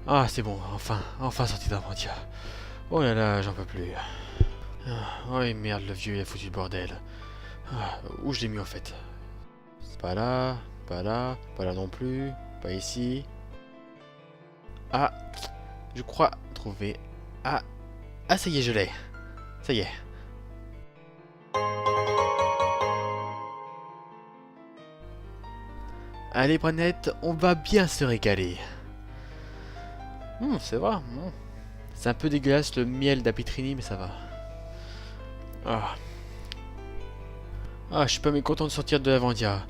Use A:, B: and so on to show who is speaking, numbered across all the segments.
A: Ah, c'est bon, enfin sorti d'Armantia. Oh là là, j'en peux plus. Oh et merde, le vieux il a foutu le bordel. Où je l'ai mis en fait? C'est pas là, pas là non plus, pas ici. Ah, je crois trouver. Ah, ça y est, je l'ai. Ça y est. Allez, Branette, on va bien se régaler. C'est vrai. C'est un peu dégueulasse le miel d'Apitrini, mais ça va. Ah. Je suis pas mécontent de sortir de Lavandia.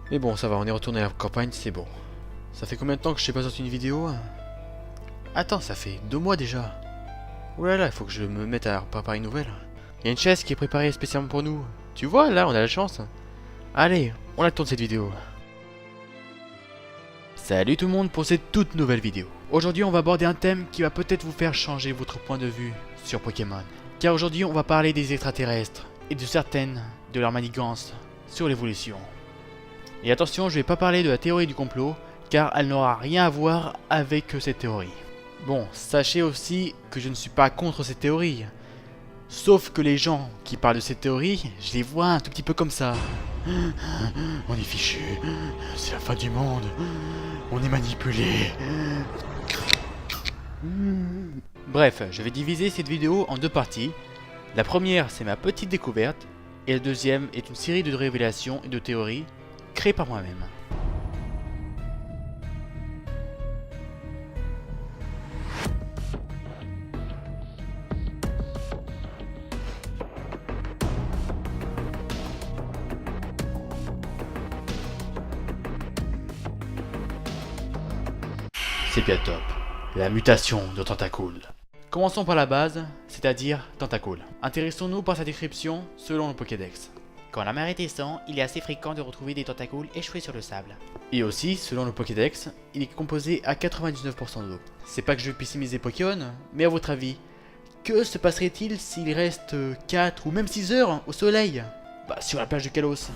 A: Mais bon, ça va, on est retourné à la campagne, c'est bon. Ça fait combien de temps que je n'ai pas sorti une vidéo? Attends, ça fait 2 mois déjà. Oh là là, il faut que je me mette à préparer une nouvelle. Il y a une chaise qui est préparée spécialement pour nous. Tu vois, là, on a la chance. Allez, on la tourne cette vidéo. Salut tout le monde pour cette toute nouvelle vidéo. Aujourd'hui, on va aborder un thème qui va peut-être vous faire changer votre point de vue sur Pokémon. Car aujourd'hui, on va parler des extraterrestres et de certaines de leurs manigances sur l'évolution. Et attention, je vais pas parler de la théorie du complot, car elle n'aura rien à voir avec cette théorie. Bon, sachez aussi que je ne suis pas contre cette théorie. Sauf que les gens qui parlent de cette théorie, je les vois un tout petit peu comme ça. On est fichu, c'est la fin du monde, on est manipulé. Bref, je vais diviser cette vidéo en 2 parties. La première, c'est ma petite découverte, et la deuxième est une série de révélations et de théories créées par moi-même. Sepiatop, la mutation de Tentacool. Commençons par la base, c'est-à-dire Tentacool. Intéressons-nous par sa description selon le Pokédex.
B: Quand la mer est descend, il est assez fréquent de retrouver des tentacoules échoués sur le sable.
A: Et aussi, selon le Pokédex, il est composé à 99% d'eau. C'est pas que je veux pessimiser Pokémon, mais à votre avis, que se passerait-il s'il reste 4 ou même 6 heures au soleil? Bah sur la plage de Kalos.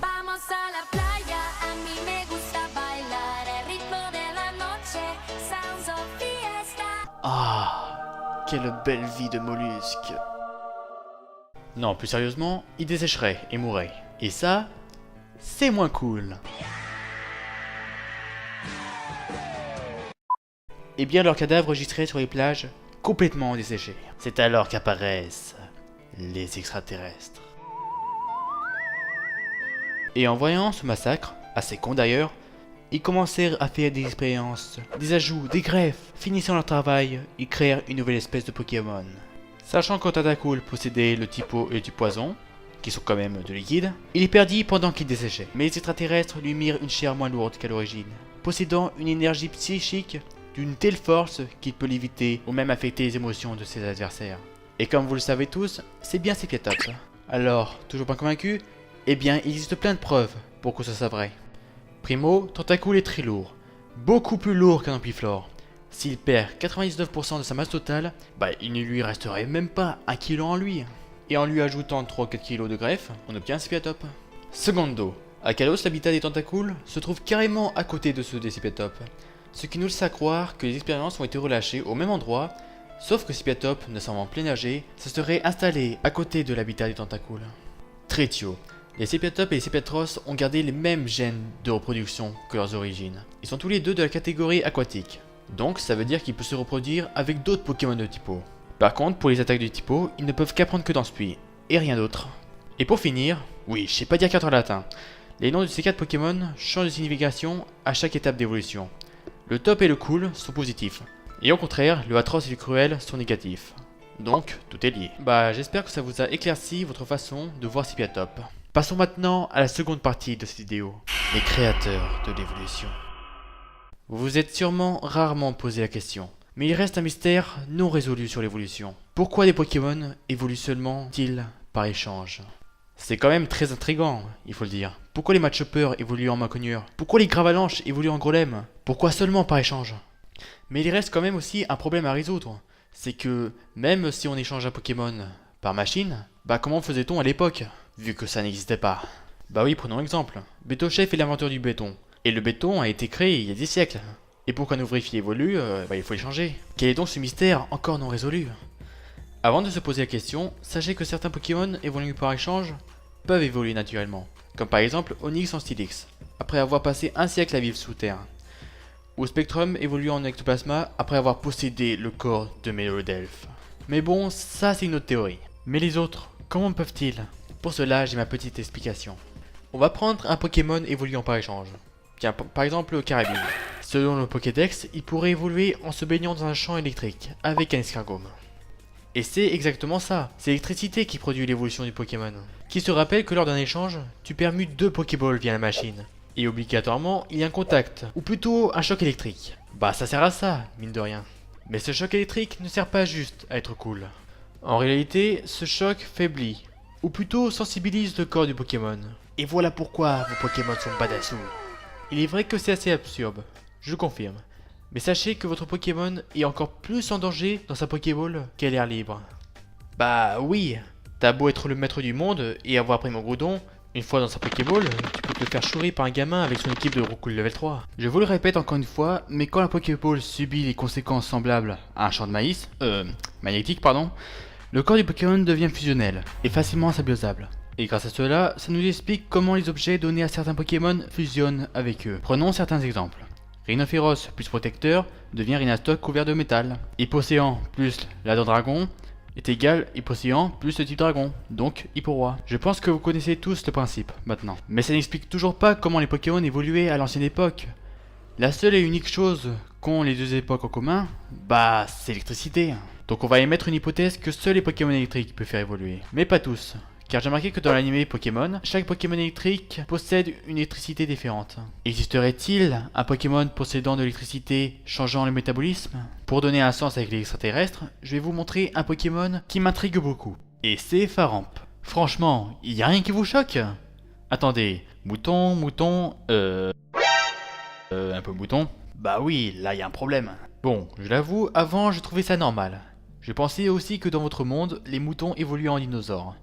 A: Ah, quelle belle vie de mollusque. Non, plus sérieusement, il dessécherait et mourrait. Et ça, c'est moins cool. Et bien leurs cadavres giseraient sur les plages, complètement desséchés. C'est alors qu'apparaissent les extraterrestres. Et en voyant ce massacre, assez con d'ailleurs, ils commencèrent à faire des expériences, des ajouts, des greffes. Finissant leur travail, ils créèrent une nouvelle espèce de Pokémon. Sachant que Tentacool possédait le type eau et le type poison, qui sont quand même de liquide, il les perdit pendant qu'il desséchait. Mais les extraterrestres lui mirent une chair moins lourde qu'à l'origine, possédant une énergie psychique d'une telle force qu'il peut l'éviter ou même affecter les émotions de ses adversaires. Et comme vous le savez tous, c'est bien Sepiatop. Alors, toujours pas convaincu? Eh bien, il existe plein de preuves pour que ce soit vrai. Primo, Tentacool est très lourd, beaucoup plus lourd qu'un Ampiflore. S'il perd 99% de sa masse totale, il ne lui resterait même pas 1 kg en lui. Et en lui ajoutant 3-4 kg de greffe, on obtient un Sepiatop. Secondo, à Kalos, l'habitat des Tentacools se trouve carrément à côté de ceux des Sepiatop, ce qui nous laisse à croire que les expériences ont été relâchées au même endroit, sauf que Sepiatop, ne semble en plein nager, se serait installé à côté de l'habitat des Tentacools. Trétio. Les Sepiatop et les Sepiatros ont gardé les mêmes gènes de reproduction que leurs origines. Ils sont tous les deux de la catégorie aquatique. Donc ça veut dire qu'ils peuvent se reproduire avec d'autres Pokémon de type eau. Par contre, pour les attaques de type eau, ils ne peuvent qu'apprendre que dans ce puits, et rien d'autre. Et pour finir, oui, je sais pas dire 4 en latin, les noms de ces 4 Pokémon changent de signification à chaque étape d'évolution. Le top et le cool sont positifs, et au contraire, le atroce et le cruel sont négatifs. Donc, tout est lié. J'espère que ça vous a éclairci votre façon de voir Sepiatop. Passons maintenant à la seconde partie de cette vidéo, les créateurs de l'évolution. Vous vous êtes sûrement rarement posé la question, mais il reste un mystère non résolu sur l'évolution. Pourquoi les Pokémon évoluent seulement-ils par échange? C'est quand même très intriguant, il faut le dire. Pourquoi les Machopper évoluent en Macognure? Pourquoi les Gravalanches évoluent en Golem? Pourquoi seulement par échange? Mais il reste quand même aussi un problème à résoudre. C'est que, même si on échange un Pokémon par machine, comment faisait-on à l'époque, vu que ça n'existait pas? Oui, prenons exemple. Bétochef est l'inventeur du béton. Et le béton a été créé il y a des siècles. Et pour qu'un ouvrier évolue, il faut les changer. Quel est donc ce mystère encore non résolu? Avant de se poser la question, sachez que certains Pokémon évoluant par échange peuvent évoluer naturellement, comme par exemple Onix en Steelix, après avoir passé un siècle à vivre sous terre, ou Spectrum évoluant en Ectoplasma après avoir possédé le corps de Melodelph. Mais bon, ça c'est une autre théorie. Mais les autres, comment peuvent-ils? Pour cela, j'ai ma petite explication. On va prendre un Pokémon évoluant par échange. Tiens, par exemple le Carabine. Selon le Pokédex, il pourrait évoluer en se baignant dans un champ électrique, avec un escargome. Et c'est exactement ça, c'est l'électricité qui produit l'évolution du Pokémon. Qui se rappelle que lors d'un échange, tu permutes 2 Pokéballs via la machine. Et obligatoirement, il y a un contact, ou plutôt un choc électrique. Bah ça sert à ça, mine de rien. Mais ce choc électrique ne sert pas juste à être cool. En réalité, ce choc faiblit, ou plutôt sensibilise le corps du Pokémon. Et voilà pourquoi vos Pokémon sont badassous. Il est vrai que c'est assez absurde, je confirme. Mais sachez que votre Pokémon est encore plus en danger dans sa Pokéball qu'à l'air libre. Bah oui, t'as beau être le maître du monde et avoir pris mon Groudon, une fois dans sa Pokéball, tu peux te faire chourer par un gamin avec son équipe de Roucoule level 3. Je vous le répète encore une fois, mais quand la Pokéball subit les conséquences semblables à un champ de maïs, magnétique pardon, le corps du Pokémon devient fusionnel et facilement insymbiosable. Et grâce à cela, ça nous explique comment les objets donnés à certains Pokémon fusionnent avec eux. Prenons certains exemples. Rhinophéros plus protecteur devient Rhinastock couvert de métal. Hypocéan plus Ladder Dragon est égal Hypocéan plus le type dragon, donc Hipporoi. Je pense que vous connaissez tous le principe maintenant. Mais ça n'explique toujours pas comment les Pokémon évoluaient à l'ancienne époque. La seule et unique chose qu'ont les deux époques en commun, bah c'est l'électricité. Donc on va émettre une hypothèse que seuls les Pokémon électriques peuvent faire évoluer. Mais pas tous. Car j'ai remarqué que dans l'anime Pokémon, chaque Pokémon électrique possède une électricité différente. Existerait-il un Pokémon possédant de l'électricité changeant le métabolisme? Pour donner un sens avec les extraterrestres, je vais vous montrer un Pokémon qui m'intrigue beaucoup. Et c'est Faramp. Franchement, y a rien qui vous choque? Attendez, mouton, un peu mouton? Bah oui, là y a un problème. Bon, je l'avoue, avant je trouvais ça normal. Je pensais aussi que dans votre monde, les moutons évoluaient en dinosaures.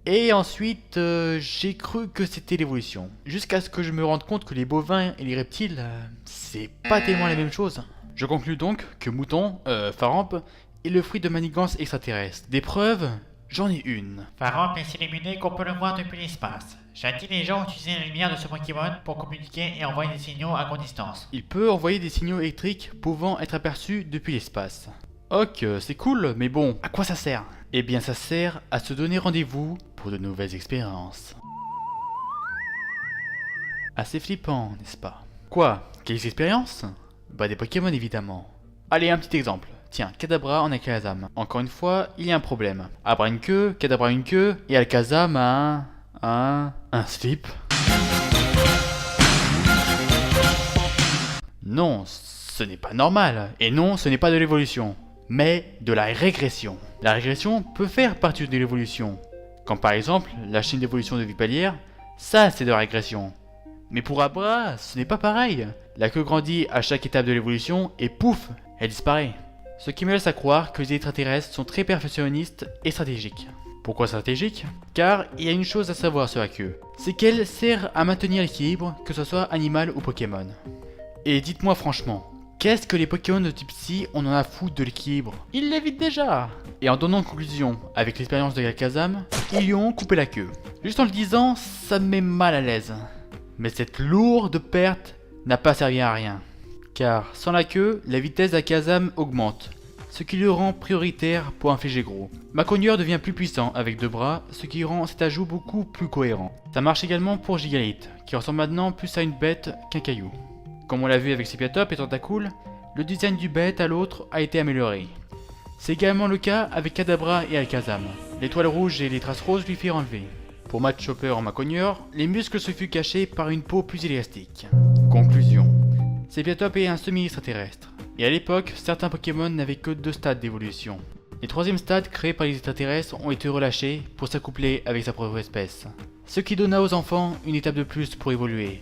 A: Et ensuite, j'ai cru que c'était l'évolution. Jusqu'à ce que je me rende compte que les bovins et les reptiles, c'est pas tellement la même chose. Je conclus donc que Mouton, Faramp, est le fruit de manigances extraterrestres. Des preuves, j'en ai une.
B: Faramp est si lumineux qu'on peut le voir depuis l'espace. Jadis, les gens utilisaient la lumière de ce Pokémon pour communiquer et envoyer des signaux à grande distance.
A: Il peut envoyer des signaux électriques pouvant être aperçus depuis l'espace. Ok, c'est cool, mais bon, à quoi ça sert? Eh bien ça sert à se donner rendez-vous pour de nouvelles expériences. Assez flippant, n'est-ce pas? Quoi? Quelles expériences? Bah des Pokémon évidemment. Allez, un petit exemple. Tiens, Kadabra en Alakazam. Encore une fois, il y a un problème. Abra une queue, Kadabra une queue, et Alakazam a un slip. Non, ce n'est pas normal. Et non, ce n'est pas de l'évolution, mais de la régression. La régression peut faire partie de l'évolution. Comme par exemple, la chaîne d'évolution de Vipalière, ça c'est de la régression. Mais pour Abra, ce n'est pas pareil. La queue grandit à chaque étape de l'évolution et pouf, elle disparaît. Ce qui me laisse à croire que les extraterrestres sont très perfectionnistes et stratégiques. Pourquoi stratégique? Car il y a une chose à savoir sur la queue, c'est qu'elle sert à maintenir l'équilibre, que ce soit animal ou Pokémon. Et dites-moi franchement, qu'est-ce que les Pokémon de type Psy on en a foutre de l'équilibre? Ils l'évitent déjà. Et en donnant une conclusion, avec l'expérience de Alakazam, ils lui ont coupé la queue. Juste en le disant, ça me met mal à l'aise. Mais cette lourde perte n'a pas servi à rien. Car sans la queue, la vitesse d'Alakazam augmente, ce qui le rend prioritaire pour infliger gros. Maconieur devient plus puissant avec 2 bras, ce qui rend cet ajout beaucoup plus cohérent. Ça marche également pour Gigalith, qui ressemble maintenant plus à une bête qu'un caillou. Comme on l'a vu avec Sepiatop et Tentacool, le design du bête à l'autre a été amélioré. C'est également le cas avec Kadabra et Alakazam. L'étoile rouge et les traces roses lui firent enlever. Pour Mad Chopper en Maconieur, les muscles se furent cachés par une peau plus élastique. Conclusion. Sepiatop est un semi-extraterrestre. Et à l'époque, certains Pokémon n'avaient que 2 stades d'évolution. Les 3e stades créés par les extraterrestres ont été relâchés pour s'accoupler avec sa propre espèce. Ce qui donna aux enfants une étape de plus pour évoluer.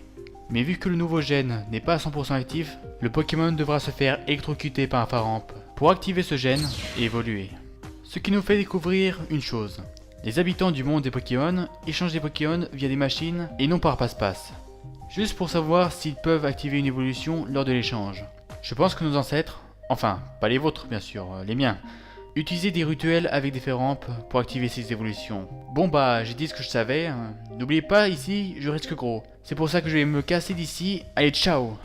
A: Mais vu que le nouveau gène n'est pas à 100% actif, le Pokémon devra se faire électrocuter par un Faramp pour activer ce gène et évoluer. Ce qui nous fait découvrir une chose. Les habitants du monde des Pokémon échangent des Pokémon via des machines et non par passe-passe. juste pour savoir s'ils peuvent activer une évolution lors de l'échange. Je pense que nos ancêtres, enfin, pas les vôtres bien sûr, les miens, utilisaient des rituels avec des férampes pour activer ces évolutions. Bon bah, j'ai dit ce que je savais, hein. N'oubliez pas, ici, je risque gros. C'est pour ça que je vais me casser d'ici. Allez, ciao!